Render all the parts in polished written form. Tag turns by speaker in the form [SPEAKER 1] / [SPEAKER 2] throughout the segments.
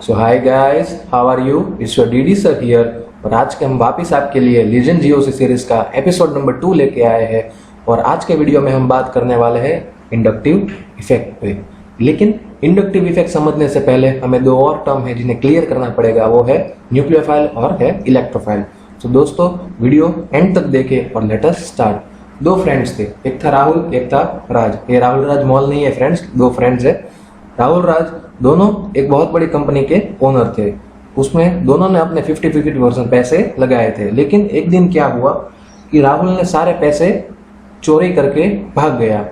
[SPEAKER 1] So hi guys, how are you? It's your DD sir here. और आज के हम वापस आपके लिए लीजेंड जीओसी सीरीज का एपिसोड नंबर 2 लेके आए हैं। और आज के वीडियो में हम बात करने वाले हैं इंडक्टिव इफेक्ट पे। लेकिन इंडक्टिव इफेक्ट समझने से पहले हमें दो और टर्म है जिन्हें क्लियर करना पड़ेगा, वो है न्यूक्लियोफाइल और है इलेक्ट्रोफाइल। तो दोस्तों वीडियो एंड तक देखें और लेट अस स्टार्ट। दो फ्रेंड्स थे, एक था राहुल, एक था राज। ये राहुल राज मॉल नहीं है फ्रेंड्स, दो फ्रेंड्स है। राहुल राज दोनों एक बहुत बड़ी कंपनी के ओनर थे। उसमें दोनों ने अपने 50-50% पैसे लगाए थे। लेकिन एक दिन क्या हुआ कि राहुल ने सारे पैसे चोरी करके भाग गया।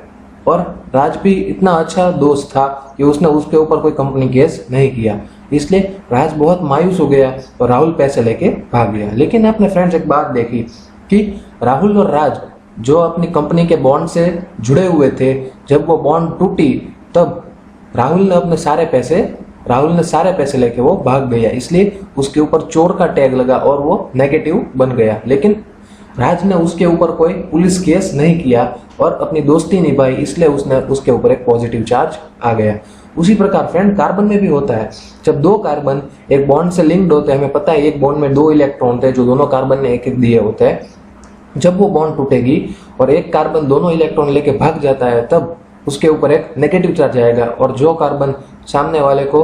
[SPEAKER 1] और राज भी इतना अच्छा दोस्त था कि उसने उसके ऊपर कोई कंपनी केस नहीं किया। इसलिए राज बहुत मायूस हो गया और राहुल पैसे लेके भाग गया। लेकिन अपने फ्रेंड्स एक बात देखी कि राहुल और राज जो अपनी कंपनी के बॉन्ड से जुड़े हुए थे, जब वो बॉन्ड टूटी तब राहुल ने सारे पैसे लेके वो भाग गया। इसलिए उसके ऊपर चोर का टैग लगा और वो नेगेटिव बन गया। लेकिन राज ने उसके ऊपर कोई पुलिस केस नहीं किया और अपनी दोस्ती निभाई, इसलिए उसके ऊपर एक पॉजिटिव चार्ज आ गया। उसी प्रकार फ्रेंड कार्बन में भी होता है। जब दो कार्बन एक बॉन्ड से लिंक्ड होते हैं, हमें पता है एक बॉन्ड में दो इलेक्ट्रॉन थे जो दोनों कार्बन ने एक एक दिए होते हैं। जब वो बॉन्ड टूटेगी और एक कार्बन दोनों इलेक्ट्रॉन लेके भाग जाता है, तब उसके ऊपर एक नेगेटिव चार्ज आएगा और जो कार्बन सामने वाले को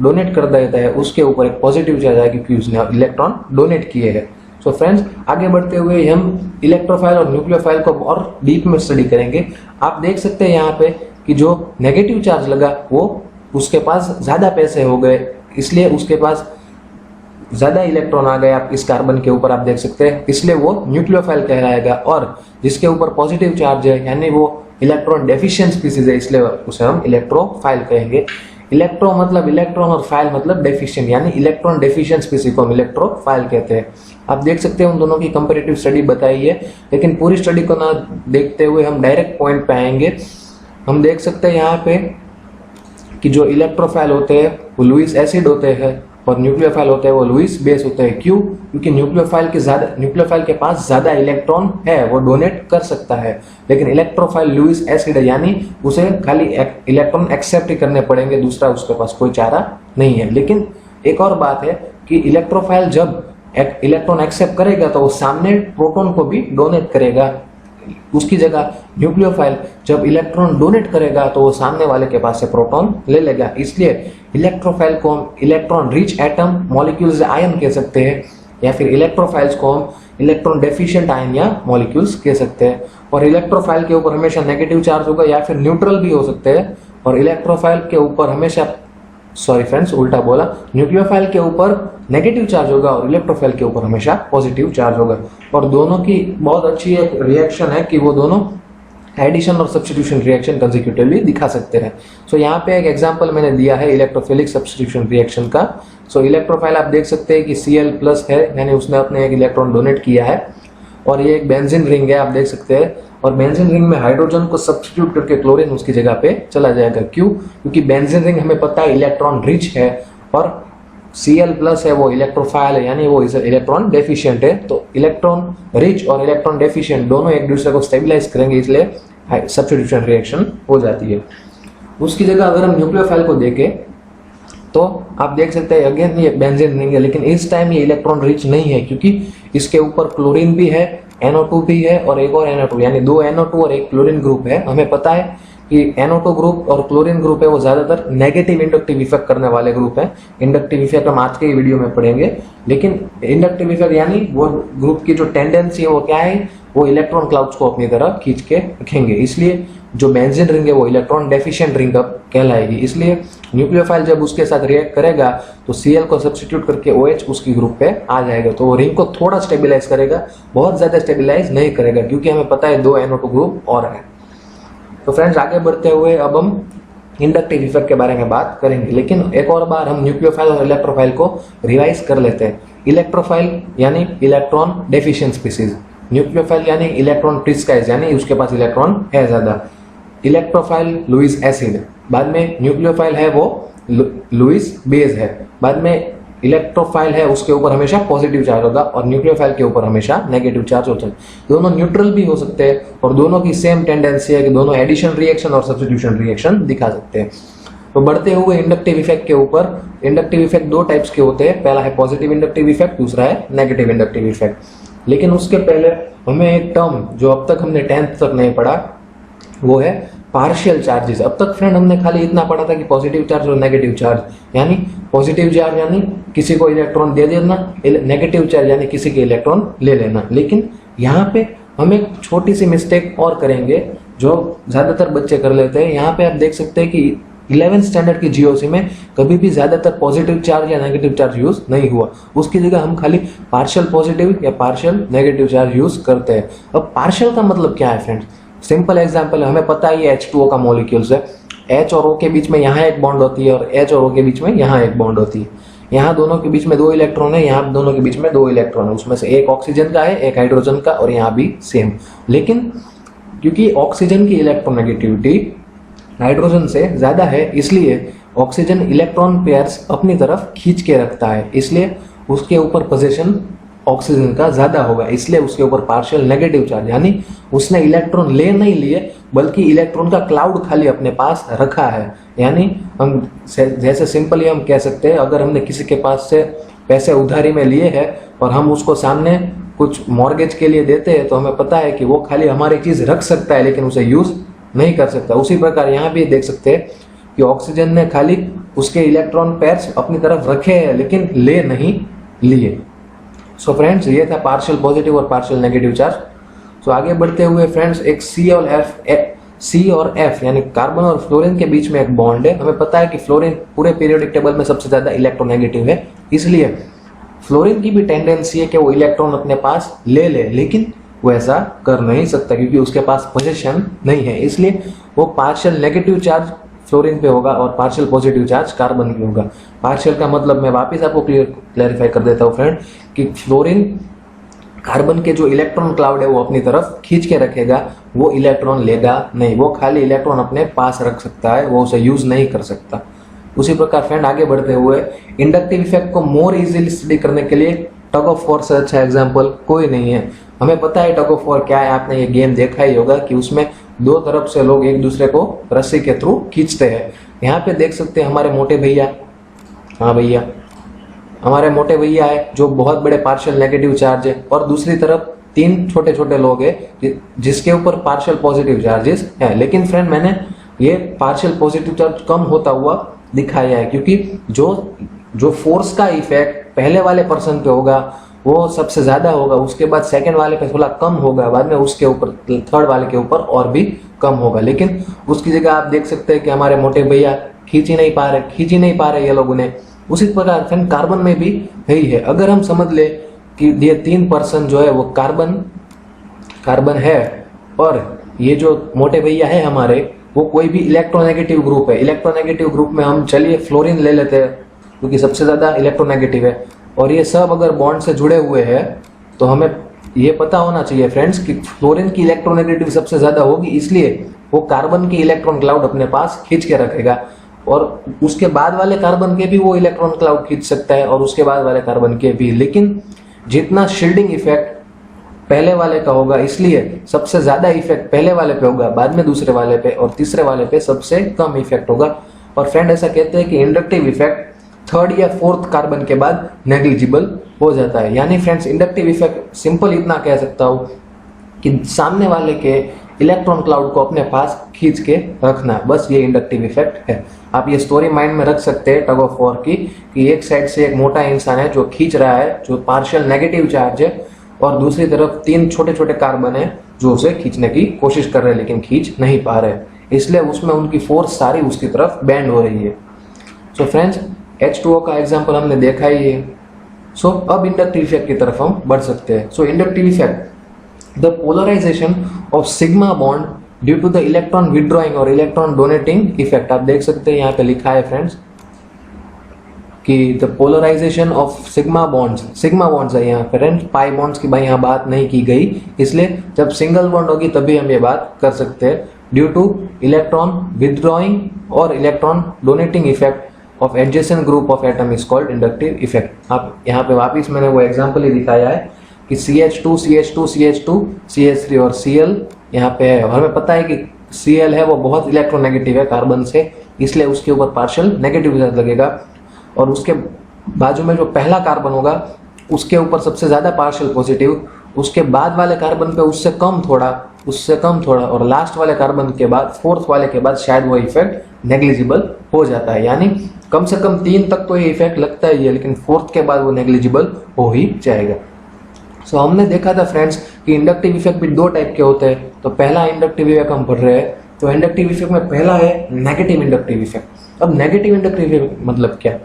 [SPEAKER 1] डोनेट कर देता है उसके ऊपर एक पॉजिटिव चार्ज आएगा क्योंकि उसने इलेक्ट्रॉन डोनेट किए हैं। सो फ्रेंड्स, आगे बढ़ते हुए हम इलेक्ट्रोफाइल और न्यूक्लियोफाइल को और डीप में स्टडी करेंगे। आप देख सकते हैं यहाँ पे कि जो नेगेटिव चार्ज लगा वो उसके पास ज़्यादा पैसे हो गए, इसलिए उसके पास ज़्यादा इलेक्ट्रॉन आ गए आप इस कार्बन के ऊपर, आप देख सकते हैं, इसलिए वो न्यूक्लियोफाइल कहलाएगा। और जिसके ऊपर पॉजिटिव चार्ज है यानी वो इलेक्ट्रॉन डेफिशिएंट स्पीसीज है, इसलिए उसे हम इलेक्ट्रोफाइल कहेंगे। इलेक्ट्रो मतलब इलेक्ट्रॉन और फाइल मतलब डेफिशिएंट, यानी इलेक्ट्रॉन डेफिशिएंट स्पीसीज को हम इलेक्ट्रोफाइल कहते हैं। आप देख सकते हैं उन दोनों की कंपैरेटिव स्टडी बताई है, लेकिन पूरी स्टडी को ना देखते हुए हम डायरेक्ट पॉइंट पे आएंगे। हम देख सकते हैं यहाँ पे कि जो इलेक्ट्रोफाइल होते हैं वो लुईस एसिड होते हैं और न्यूक्लियोफाइल होते हैं वो लुईस बेस होते हैं। क्यों? क्योंकि न्यूक्लियोफाइल के पास ज़्यादा इलेक्ट्रॉन है, वो डोनेट कर सकता है। लेकिन इलेक्ट्रोफाइल लुईस एसिड है, यानी उसे खाली इलेक्ट्रॉन एक्सेप्ट ही करने पड़ेंगे, दूसरा उसके पास कोई चारा नहीं है। लेकिन एक और बात है कि इलेक्ट्रोफाइल जब इलेक्ट्रॉन एक्सेप्ट करेगा तो वो सामने प्रोटॉन को भी डोनेट करेगा। उसकी जगह न्यूक्लियोफाइल जब इलेक्ट्रॉन डोनेट करेगा तो वो सामने वाले के पास से प्रोटॉन ले लेगा। इसलिए इलेक्ट्रोफाइल को हम electron rich atom molecules ion कह सकते हैं, या फिर इलेक्ट्रोफाइल्स को हम इलेक्ट्रॉन डेफिशिएंट आयन या मॉलिक्यूल्स कह सकते हैं। और इलेक्ट्रोफाइल के ऊपर हमेशा नेगेटिव चार्ज होगा या फिर न्यूट्रल भी हो सकते हैं। और इलेक्ट्रोफाइल के ऊपर हमेशा उल्टा बोला, न्यूक्लियोफाइल के ऊपर नेगेटिव चार्ज होगा और इलेक्ट्रोफाइल के ऊपर हमेशा पॉजिटिव चार्ज होगा। और दोनों की बहुत अच्छी एक रिएक्शन है कि वो दोनों एडिशन और सब्स्टिट्यूशन रिएक्शन कंसेक्यूटिवली दिखा सकते हैं। सो यहाँ पे एक एग्जांपल मैंने दिया है इलेक्ट्रोफिलिक सब्स्टिट्यूशन रिएक्शन का। सो इलेक्ट्रोफाइल आप देख सकते हैं कि Cl+ है, यानी उसने अपने एक इलेक्ट्रॉन डोनेट किया है। और ये एक बेंजीन रिंग है, आप देख सकते हैं। और बेंजीन रिंग में हाइड्रोजन को सब्स्टिट्यूट करके क्लोरीन उसकी जगह पे चला जाएगा। क्यों? क्योंकि बेंजीन रिंग हमें पता है इलेक्ट्रॉन रिच है और Cl+ है वो इलेक्ट्रोफाइल है, यानी वो इलेक्ट्रॉन डेफिशिएंट है। तो इलेक्ट्रॉन रिच और इलेक्ट्रॉन डेफिशिएंट दोनों एक दूसरे को स्टेबलाइज करेंगे, इसलिए सब्स्टिट्यूशन रिएक्शन हो जाती है। उसकी जगह अगर हम न्यूक्लियोफाइल को देखें तो आप देख सकते हैं अगेन ये बेंजीन रिंग है, लेकिन इस टाइम ये इलेक्ट्रॉन रिच नहीं है क्योंकि इसके ऊपर क्लोरीन भी है, NO2 भी है और एक और NO2, यानी दो NO2 और एक क्लोरीन ग्रुप है। हमें पता है कि NO2 ग्रुप और क्लोरीन ग्रुप है वो ज़्यादातर नेगेटिव इंडक्टिव इफेक्ट करने वाले ग्रुप हैं। इंडक्टिव इफेक्ट हम आज के वीडियो में पढ़ेंगे, लेकिन इंडक्टिव इफेक्ट यानी वो ग्रुप की जो टेंडेंसी है वो क्या है, वो इलेक्ट्रॉन क्लाउड्स को अपनी तरह खींच के रखेंगे। इसलिए जो बेंजीन रिंग है वो इलेक्ट्रॉन डेफिशिएंट रिंग अब कहलाएगी। इसलिए न्यूक्लियोफाइल जब उसके साथ रिएक्ट करेगा तो Cl को सब्स्टिट्यूट करके OH उसकी ग्रुप पे आ जाएगा, तो वो रिंग को थोड़ा स्टेबलाइज करेगा, बहुत ज़्यादा स्टेबलाइज नहीं करेगा क्योंकि हमें पता है दो NO2 ग्रुप और है। तो फ्रेंड्स, आगे बढ़ते हुए अब हम इंडक्टिव इफेक्ट के बारे में बात करेंगे, लेकिन एक और बार हम न्यूक्लियोफाइल और इलेक्ट्रोफाइल को रिवाइज कर लेते हैं। इलेक्ट्रोफाइल यानी इलेक्ट्रॉन डेफिशिएंट स्पीसीज, न्यूक्लियोफाइल यानी इलेक्ट्रॉन रिच, यानी उसके पास इलेक्ट्रॉन है ज़्यादा। इलेक्ट्रोफाइल लुईस एसिड, बाद में न्यूक्लियोफाइल है वो लुईस बेस है, बाद में इलेक्ट्रोफाइल है उसके ऊपर हमेशा पॉजिटिव चार्ज होगा और न्यूक्लियोफाइल के ऊपर हमेशा नेगेटिव चार्ज होता है। दोनों न्यूट्रल भी हो सकते हैं और दोनों की सेम टेंडेंसी है कि दोनों एडिशन रिएक्शन और सब्स्टिट्यूशन रिएक्शन दिखा सकते हैं। तो बढ़ते हुए इंडक्टिव इफेक्ट के ऊपर, इंडक्टिव इफेक्ट दो टाइप्स के होते हैं, पहला है पॉजिटिव इंडक्टिव इफेक्ट, दूसरा है नेगेटिव इंडक्टिव इफेक्ट। लेकिन उसके पहले हमें एक टर्म जो अब तक हमने 10th तक नहीं पढ़ा वो है पार्शियल चार्जेस। अब तक फ्रेंड हमने खाली इतना पढ़ा था कि पॉजिटिव चार्ज और नेगेटिव चार्ज, यानी पॉजिटिव चार्ज यानी किसी को इलेक्ट्रॉन दे देना, नेगेटिव चार्ज यानी किसी के इलेक्ट्रॉन ले लेना। लेकिन यहाँ पे हम एक छोटी सी मिस्टेक और करेंगे जो ज़्यादातर बच्चे कर लेते हैं। यहाँ पे आप देख सकते हैं कि 11th स्टैंडर्ड की जीओसी में कभी भी ज़्यादातर पॉजिटिव चार्ज या नेगेटिव चार्ज यूज़ नहीं हुआ, उसकी जगह हम खाली पार्शियल पॉजिटिव या पार्शियल नेगेटिव चार्ज यूज़ करते हैं। अब पार्शियल का मतलब क्या है फ्रेंड्स? सिंपल एग्जाम्पल, हमें पता ही है H2O का मॉलिक्यूल्स है, H और O के बीच में यहाँ एक बॉन्ड होती है और H और O के बीच में यहाँ एक बॉन्ड होती है। यहाँ दोनों के बीच में 2 इलेक्ट्रॉन है, यहाँ दोनों के बीच में 2 इलेक्ट्रॉन है, उसमें से एक ऑक्सीजन का है, एक हाइड्रोजन का, और यहाँ भी सेम। लेकिन क्योंकि ऑक्सीजन की इलेक्ट्रोनेगेटिविटी हाइड्रोजन से ज़्यादा है, इसलिए ऑक्सीजन इलेक्ट्रॉन पेयर्स अपनी तरफ खींच के रखता है, इसलिए उसके ऊपर पोजीशन ऑक्सीजन का ज़्यादा होगा, इसलिए उसके ऊपर पार्शियल नेगेटिव चार्ज, यानी उसने इलेक्ट्रॉन ले नहीं लिए बल्कि इलेक्ट्रॉन का क्लाउड खाली अपने पास रखा है। यानी हम जैसे सिंपली हम कह सकते हैं, अगर हमने किसी के पास से पैसे उधारी में लिए हैं और हम उसको सामने कुछ मॉर्गेज के लिए देते हैं, तो हमें पता है कि वो खाली हमारी चीज़ रख सकता है लेकिन उसे यूज़ नहीं कर सकता। उसी प्रकार यहाँ भी देख सकते हैं कि ऑक्सीजन ने खाली उसके इलेक्ट्रॉन पेयर्स अपनी तरफ रखे हैं लेकिन ले नहीं लिए। सो फ्रेंड्स, ये था पार्शियल पॉजिटिव और पार्शियल नेगेटिव चार्ज। सो आगे बढ़ते हुए फ्रेंड्स, एक C और F यानी कार्बन और फ्लोरीन के बीच में एक बॉन्ड है। हमें पता है कि फ्लोरीन पूरे पीरियोडिक टेबल में सबसे ज़्यादा इलेक्ट्रोनेगेटिव है, इसलिए फ्लोरीन की भी टेंडेंसी है कि वो इलेक्ट्रॉन अपने पास ले ले, लेकिन वो ऐसा कर नहीं सकता क्योंकि उसके पास पोजीशन नहीं है, इसलिए वो पार्शियल नेगेटिव चार्ज फ्लोरीन पे होगा और पार्शियल पॉजिटिव चार्ज कार्बन पे होगा। पार्शियल का मतलब मैं वापस आपको क्लैरिफाई कर देता हूँ फ्रेंड कि फ्लोरीन कार्बन के जो इलेक्ट्रॉन क्लाउड है वो अपनी तरफ खींच के रखेगा, वो इलेक्ट्रॉन लेगा नहीं, वो खाली इलेक्ट्रॉन अपने पास रख सकता है, वो उसे यूज नहीं कर सकता। उसी प्रकार फ्रेंड आगे बढ़ते हुए इंडक्टिव इफेक्ट को मोर इजीली स्टडी करने के लिए टग ऑफ वॉर से अच्छा एग्जाम्पल कोई नहीं है। हमें पता है टग ऑफ वॉर क्या है, आपने ये गेम देखा ही होगा कि उसमें दो तरफ से लोग एक दूसरे को रस्सी के थ्रू खींचते हैं। यहाँ पे देख सकते हैं हमारे मोटे भैया, हाँ भैया, हमारे मोटे भैया है जो बहुत बड़े पार्शियल नेगेटिव चार्ज है, और दूसरी तरफ 3 छोटे छोटे लोग हैं जिसके ऊपर पार्शियल पॉजिटिव चार्जेस है। लेकिन फ्रेंड मैंने ये पार्शियल पॉजिटिव चार्ज कम होता हुआ दिखाया है क्योंकि जो फोर्स का इफेक्ट पहले वाले पर्सन पे होगा वो सबसे ज्यादा होगा, उसके बाद सेकंड वाले पे थोड़ा कम होगा, बाद में उसके ऊपर थर्ड वाले के ऊपर और भी कम होगा। लेकिन उसकी जगह आप देख सकते हैं कि हमारे मोटे भैया खींच ही नहीं पा रहे ये लोग उन्हें। उसी प्रकार फ्रेंड कार्बन में भी यही है। अगर हम समझ ले कि ये 3 पर्सन जो है वो कार्बन है और ये जो मोटे भैया है हमारे वो कोई भी इलेक्ट्रोनेगेटिव ग्रुप है। इलेक्ट्रोनेगेटिव ग्रुप में हम चलिए फ्लोरीन ले लेते हैं क्योंकि सबसे ज्यादा इलेक्ट्रोनेगेटिव है, और ये सब अगर बॉन्ड से जुड़े हुए हैं तो हमें ये पता होना चाहिए फ्रेंड्स कि फ्लोरीन की इलेक्ट्रोनेगेटिव सबसे ज्यादा होगी, इसलिए वो कार्बन की इलेक्ट्रॉन क्लाउड अपने पास खींच के रखेगा, और उसके बाद वाले कार्बन के भी वो इलेक्ट्रॉन क्लाउड खींच सकता है और उसके बाद वाले कार्बन के भी। लेकिन जितना शील्डिंग इफेक्ट पहले वाले का होगा, इसलिए सबसे ज्यादा इफेक्ट पहले वाले पे होगा, बाद में दूसरे वाले पे, और तीसरे वाले पे सबसे कम इफेक्ट होगा। और फ्रेंड ऐसा कहते हैं कि इंडक्टिव इफेक्ट 3rd या 4th कार्बन के बाद नेग्लिजिबल हो जाता है। यानी फ्रेंड्स इंडक्टिव इफेक्ट सिंपल इतना कह सकता हूँ कि सामने वाले के इलेक्ट्रॉन क्लाउड को अपने पास खींच के रखना, बस ये इंडक्टिव इफेक्ट है। आप ये स्टोरी माइंड में रख सकते हैं टग ऑफ वॉर की कि एक साइड से एक मोटा इंसान है जो खींच रहा है, जो पार्शियल नेगेटिव चार्ज है, और दूसरी तरफ 3 छोटे छोटे कार्बन है जो उसे खींचने की कोशिश कर रहे हैं लेकिन खींच नहीं पा रहे, इसलिए उसमें उनकी फोर्स सारी उसकी तरफ बैंड हो रही है। सो फ्रेंड्स H2O का एग्जाम्पल हमने देखा ही है। सो अब इंडक्टिव इफेक्ट की तरफ हम बढ़ सकते हैं। So inductive effect, the polarisation of sigma bond due to the electron withdrawing और इलेक्ट्रॉन डोनेटिंग इफेक्ट। आप देख सकते हैं यहाँ पे लिखा है फ्रेंड्स कि the polarisation of sigma bonds है यहाँ फ्रेंड्स, पाई बॉन्ड्स की भाई यहाँ बात नहीं की गई, इसलिए जब सिंगल बॉन्ड होगी तभी हम ये बात कर सकते हैं। ड्यू टू इलेक्ट्रॉन विड्रॉइंग और electron donating effect of adjacent group of atom is called inductive effect. आप यहाँ पे वापिस मैंने वो एग्जाम्पल ही दिखाया है कि CH2 CH2 CH2 CH3 और Cl यहाँ पे है। और हमें पता है कि Cl है वो बहुत इलेक्ट्रोनेगेटिव है कार्बन से, इसलिए उसके ऊपर पार्शियल नेगेटिव चार्ज लगेगा। और उसके बाजू में जो पहला कार्बन होगा उसके ऊपर सबसे ज़्यादा पार्शियल पॉजिटिव, उसके बाद वाले कार्बन पे उससे कम थोड़ा, और लास्ट वाले कार्बन के बाद, फोर्थ वाले के बाद शायद वो इफेक्ट नेग्लिजिबल हो जाता है। यानी कम से कम 3 तक तो ये इफेक्ट लगता ही है, लेकिन फोर्थ के बाद वो नेग्लिजिबल हो ही जाएगा। सो हमने देखा था फ्रेंड्स कि इंडक्टिव इफेक्ट भी 2 टाइप के होते हैं। तो पहला इंडक्टिव इफेक्ट हम पढ़ रहे हैं, तो इंडक्टिव इफेक्ट में पहला है नेगेटिव इंडक्टिव इफेक्ट। अब नेगेटिव इंडक्टिव इफेक्ट मतलब क्या?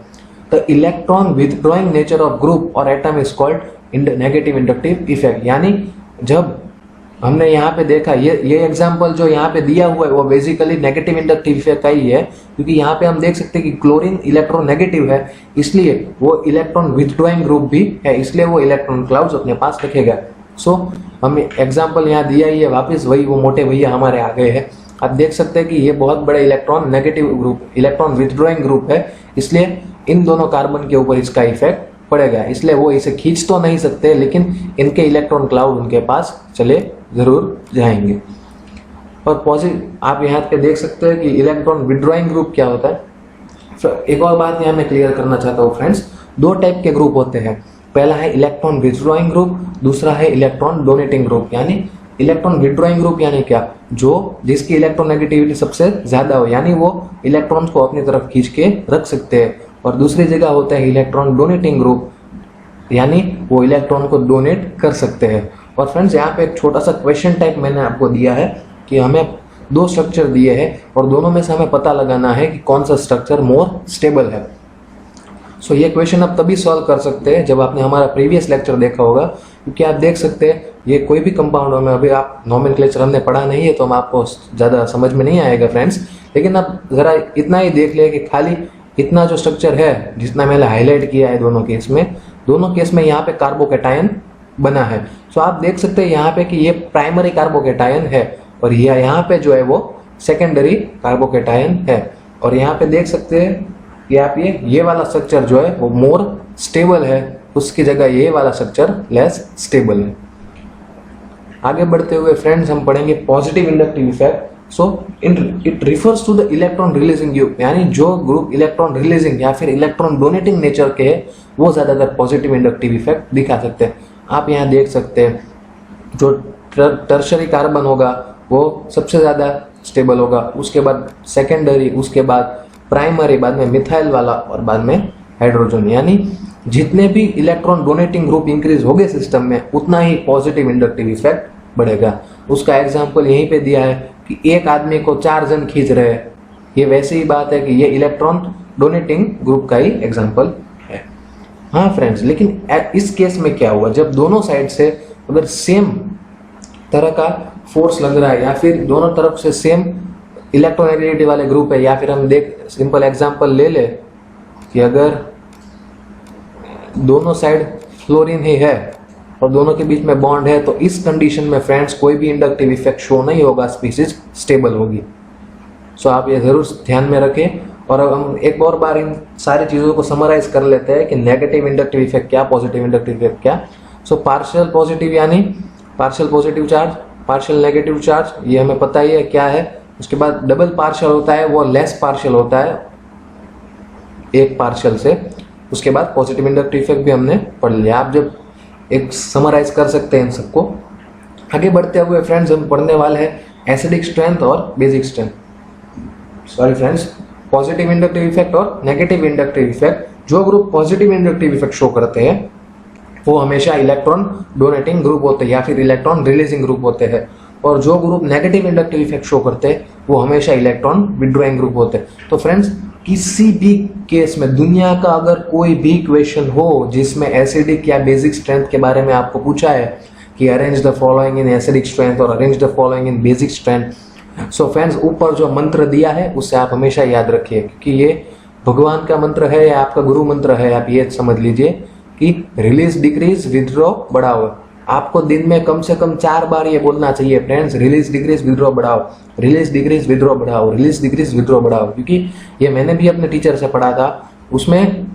[SPEAKER 1] The electron withdrawing nature of group और atom is called negative inductive effect. यानी जब हमने यहाँ पे देखा, ये एग्जांपल जो यहाँ पे दिया हुआ है वो बेसिकली नेगेटिव इंडक्टिव इफेक्ट का ही है, क्योंकि यहाँ पे हम देख सकते हैं कि क्लोरीन इलेक्ट्रॉन नेगेटिव है, इसलिए वो इलेक्ट्रॉन विथड्रॉइंग ग्रुप भी है, इसलिए वो इलेक्ट्रॉन क्लाउड्स अपने पास रखेगा। सो हम एग्जाम्पल यहाँ दिया ही है, वापस वही वो मोटे भैया हमारे आ गए हैं। आप देख सकते हैं कि ये बहुत बड़े electron negative group, electron withdrawing group है, इसलिए इन दोनों कार्बन के ऊपर इसका इफेक्ट पड़ेगा, इसलिए वो इसे खींच तो नहीं सकते, लेकिन इनके इलेक्ट्रॉन क्लाउड उनके पास चले जरूर जाएंगे। और पॉजिटिव आप यहाँ पे देख सकते हैं कि इलेक्ट्रॉन विथड्रॉइंग ग्रुप क्या होता है। एक और बात यहाँ मैं क्लियर करना चाहता हूँ फ्रेंड्स, 2 टाइप के ग्रुप होते हैं। पहला है इलेक्ट्रॉन विथड्रॉइंग ग्रुप, दूसरा है इलेक्ट्रॉन डोनेटिंग ग्रुप। यानी इलेक्ट्रॉन विथड्रॉइंग ग्रुप यानी क्या? जो जिसकी इलेक्ट्रोनेगेटिविटी सबसे ज्यादा हो, यानी वो इलेक्ट्रॉन्स को अपनी तरफ खींच के रख सकते हैं। और दूसरी जगह होता है इलेक्ट्रॉन डोनेटिंग ग्रुप, यानी वो इलेक्ट्रॉन को डोनेट कर सकते हैं। और फ्रेंड्स यहाँ पे एक छोटा सा क्वेश्चन टाइप मैंने आपको दिया है कि हमें 2 स्ट्रक्चर दिए हैं और दोनों में से हमें पता लगाना है कि कौन सा स्ट्रक्चर मोर स्टेबल है। सो ये क्वेश्चन आप तभी सॉल्व कर सकते हैं जब आपने हमारा प्रीवियस लेक्चर देखा होगा, क्योंकि आप देख सकते हैं ये कोई भी कंपाउंड में, अभी आप नोमेनक्लेचर हमने पढ़ा नहीं है तो हम आपको ज़्यादा समझ में नहीं आएगा फ्रेंड्स, लेकिन आप ज़रा इतना ही देख ले कि खाली इतना जो स्ट्रक्चर है जितना मैंने हाईलाइट किया है दोनों केस में यहाँ पे कार्बोकैटायन बना है। सो आप देख सकते हैं यहाँ पे कि ये प्राइमरी कार्बोकैटायन है और यहाँ पे जो है वो सेकेंडरी कार्बोकैटायन है। और यहाँ पे देख सकते हैं कि आप ये वाला स्ट्रक्चर जो है वो मोर स्टेबल है, उसकी जगह ये वाला स्ट्रक्चर लेस स्टेबल है। आगे बढ़ते हुए फ्रेंड्स हम पढ़ेंगे positive inductive effect. So it refers to the electron releasing group, यानी जो ग्रुप इलेक्ट्रॉन रिलीजिंग या फिर इलेक्ट्रॉन डोनेटिंग नेचर के है वो ज़्यादातर पॉजिटिव इंडक्टिव इफेक्ट दिखा सकते हैं। आप यहाँ देख सकते हैं जो टर्शरी कार्बन होगा वो सबसे ज़्यादा स्टेबल होगा, उसके बाद सेकेंडरी, उसके बाद प्राइमरी, बाद में मिथाइल वाला और बाद में हाइड्रोजन। यानी जितने भी इलेक्ट्रॉन डोनेटिंग ग्रुप इंक्रीज हो गए सिस्टम में उतना ही पॉजिटिव इंडक्टिव इफेक्ट बढ़ेगा। उसका एग्जाम्पल यहीं पे दिया है कि एक आदमी को 4 जन खींच रहे हैं, ये वैसे ही बात है कि ये इलेक्ट्रॉन डोनेटिंग ग्रुप का ही एग्जाम्पल है। हाँ फ्रेंड्स, लेकिन इस केस में क्या हुआ, जब दोनों साइड से अगर सेम तरह का फोर्स लग रहा है या फिर दोनों तरफ से सेम इलेक्ट्रोनेगेटिविटी वाले ग्रुप है, या फिर हम सिंपल एग्जांपल ले ले कि अगर दोनों साइड फ्लोरीन ही है और दोनों के बीच में बॉन्ड है, तो इस कंडीशन में फ्रेंड्स कोई भी इंडक्टिव इफेक्ट शो नहीं होगा, स्पीसीज स्टेबल होगी। सो आप ये जरूर ध्यान में रखें। और अब हम एक और बार इन सारी चीज़ों को समराइज कर लेते हैं कि नेगेटिव इंडक्टिव इफेक्ट क्या, पॉजिटिव इंडक्टिव इफेक्ट क्या। सो पार्शियल पॉजिटिव यानी partial positive charge, partial negative charge, ये हमें पता ही है क्या है। उसके बाद डबल पार्शियल होता है, वो लेस पार्शियल होता है एक पार्शियल से। उसके बाद पॉजिटिव इंडक्टिव इफेक्ट भी हमने पढ़ लिया। आप जब एक समराइज कर सकते हैं इन सबको। आगे बढ़ते हुए फ्रेंड्स हम पढ़ने वाले हैं एसिडिक स्ट्रेंथ और basic strength, sorry friends, positive inductive effect और नेगेटिव इंडक्टिव इफेक्ट। जो group positive inductive effect show करते हैं वो हमेशा इलेक्ट्रॉन डोनेटिंग ग्रुप होते हैं या फिर इलेक्ट्रॉन रिलीजिंग ग्रुप होते हैं, और जो group negative inductive effect show करते हैं वो हमेशा इलेक्ट्रॉन विड्रॉइंग ग्रुप होते हैं। तो फ्रेंड्स किसी भी केस में दुनिया का अगर कोई भी क्वेश्चन हो जिसमें एसिडिक या बेसिक स्ट्रेंथ के बारे में आपको पूछा है कि arrange the following in acidic strength और arrange the following in basic strength, so friends ऊपर जो मंत्र दिया है उससे आप हमेशा याद रखिए, क्योंकि ये भगवान का मंत्र है या आपका गुरु मंत्र है। आप ये समझ लीजिए कि रिलीज डिक्रीज विथड्रॉ बढ़ाओ, आपको दिन में कम से कम 4 बार ये बोलना चाहिए फ्रेंड्स, रिलीज डिक्रीज विथड्रॉ बढ़ाओ, रिलीज डिक्रीज विथड्रॉ बढ़ाओ, रिलीज डिक्रीज विथड्रॉ बढ़ाओ। क्योंकि ये मैंने भी अपने टीचर से पढ़ा था, उसमें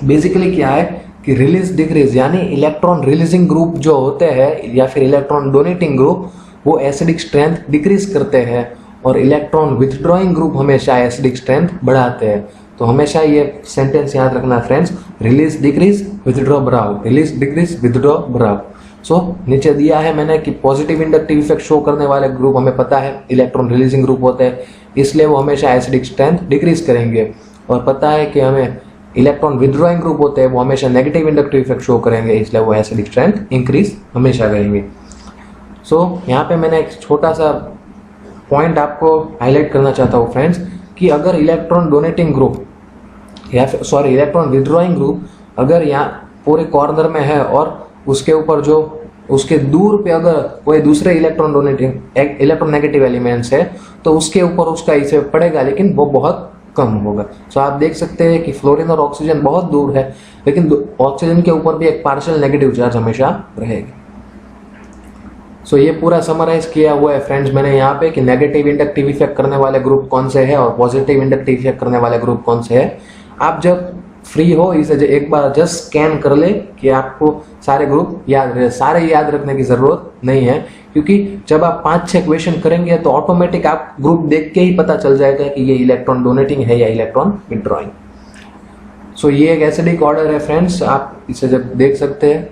[SPEAKER 1] बेसिकली क्या है कि रिलीज डिक्रीज यानी इलेक्ट्रॉन रिलीजिंग ग्रुप जो होते हैं या फिर इलेक्ट्रॉन डोनेटिंग ग्रुप वो एसिडिक स्ट्रेंथ डिक्रीज करते हैं, और इलेक्ट्रॉन विथड्रॉइंग ग्रुप हमेशा एसिडिक स्ट्रेंथ बढ़ाते हैं। तो हमेशा ये सेंटेंस याद रखना फ्रेंड्स, रिलीज डिक्रीज विथड्रॉ बढ़ाओ, रिलीज डिक्रीज विथड्रॉ बढ़ाओ। सो नीचे दिया है मैंने कि पॉजिटिव इंडक्टिव इफेक्ट शो करने वाले ग्रुप हमें पता है इलेक्ट्रॉन रिलीजिंग ग्रुप होते हैं, इसलिए वो हमेशा एसिडिक स्ट्रेंथ डिक्रीज करेंगे। और पता है कि हमें इलेक्ट्रॉन विथड्रॉइंग ग्रुप होते हैं वो हमेशा नेगेटिव इंडक्टिव इफेक्ट शो करेंगे, इसलिए वो एसिडिक स्ट्रेंथ इंक्रीज हमेशा करेंगे। सो यहाँ पे मैंने एक छोटा सा पॉइंट आपको हाईलाइट करना चाहता हूँ फ्रेंड्स, कि अगर इलेक्ट्रॉन डोनेटिंग ग्रुप या फिर इलेक्ट्रॉन विथड्रॉइंग ग्रुप अगर यहाँ पूरे कॉर्नर में है और उसके ऊपर जो उसके दूर पे अगर कोई दूसरे electron donating electron negative elements है तो उसके ऊपर उसका इफेक्ट पड़ेगा, लेकिन वो बहुत कम होगा। सो आप देख सकते हैं कि फ्लोरीन और ऑक्सीजन बहुत दूर है, लेकिन ऑक्सीजन के ऊपर भी एक पार्शियल नेगेटिव चार्ज हमेशा रहेगा। सो ये पूरा समराइज किया हुआ है फ्रेंड्स मैंने यहाँ पे कि नेगेटिव इंडक्टिव इफेक्ट करने वाले ग्रुप कौन से हैं और पॉजिटिव इंडक्टिव इफेक्ट करने वाले ग्रुप कौन से हैं। आप जब फ्री हो इसे एक बार जस्ट स्कैन कर ले कि आपको सारे ग्रुप सारे याद रखने की जरूरत नहीं है, क्योंकि जब आप 5-6 क्वेश्चन करेंगे तो ऑटोमेटिक आप ग्रुप देख के ही पता चल जाएगा कि ये इलेक्ट्रॉन डोनेटिंग है या इलेक्ट्रॉन विथड्रॉइंग। सो ये एक एसिडिक ऑर्डर है फ्रेंड्स, आप इसे जब देख सकते हैं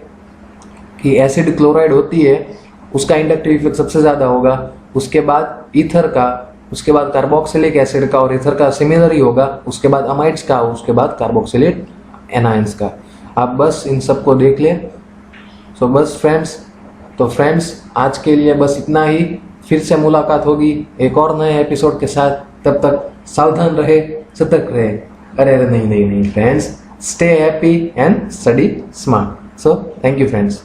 [SPEAKER 1] कि एसिड क्लोराइड होती है उसका इंडक्टिव इफेक्ट सबसे ज़्यादा होगा, उसके बाद ईथर का, उसके बाद कार्बोक्सिलिक एसिड का और ईथर का सिमिलर ही होगा, उसके बाद अमाइड्स का, उसके बाद कार्बोक्सिलेट एनायंस का। आप बस इन सब को देख लें। सो बस फ्रेंड्स आज के लिए बस इतना ही। फिर से मुलाकात होगी एक और नए एपिसोड के साथ, तब तक सावधान रहे, सतर्क रहे। अरे नहीं friends, stay happy and study smart. So thank you friends.